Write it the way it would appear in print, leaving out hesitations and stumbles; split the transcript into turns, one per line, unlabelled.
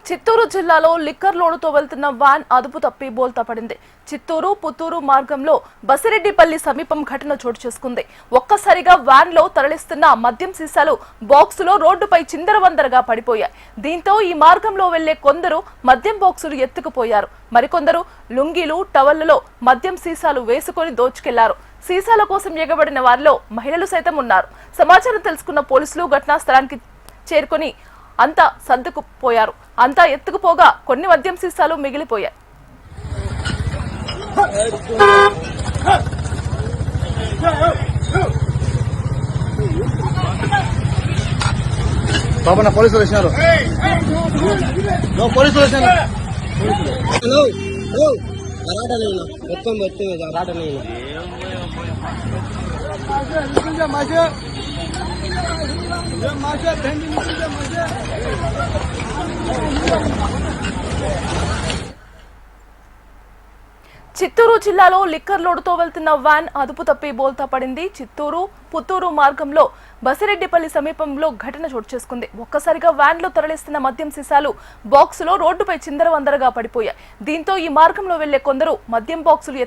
చిత్తూరు జిల్లాలో లిక్కర్ లోడుతో వెళ్తున్న వ్యాన్ అదుపు తప్పి బోల్తా పడింది. చిత్తూరు పుత్తూరు మార్గంలో బసిరెడ్డిపల్లి సమీపం ఘటన చోటు చేసుకుంది. ఒక్కసారిగా వ్యాన్ లో తరలిస్తున్న మద్యం సీసాలు బాక్సులో రోడ్డుపై చిందరవందరగా పడిపోయాయి. దీంతో ఈ మార్గంలో వెళ్లే కొందరు మద్యం బాక్సులు ఎత్తుకుపోయారు. మరికొందరు లుంగీలు టవళ్లలో మద్యం సీసాలు వేసుకొని దోచుకెళ్లారు. సీసాల కోసం ఎగబడిన వారిలో మహిళలు సైతం ఉన్నారు. సమాచారం తెలుసుకున్న పోలీసులు ఘటనా స్థలానికి చేరుకొని అంతా సర్దుకుపోయారు. అంతా ఎత్తుకుపోగా కొన్ని మద్యం సీసాలు మిగిలిపోయాయి.
పోలీసులు వచ్చినారు. పోలీసులు వచ్చినారు. మొత్తం
చిత్తూరు జిల్లాలో లిక్కర్ లోడుతో వెళ్తున్న వ్యాన్ అదుపు తప్పి బోల్తా పడింది. చిత్తూరు పుత్తూరు మార్గంలో బసిరెడ్డిపల్లి సమీపంలో ఘటన చోటు చేసుకుంది. ఒక్కసారిగా వ్యాన్ లో తరలిస్తున్న మద్యం సీసాలు బాక్సులో రోడ్డుపై చిందరవందరగా పడిపోయాయి. దీంతో ఈ మార్గంలో వెళ్లే కొందరు మద్యం బాక్సులు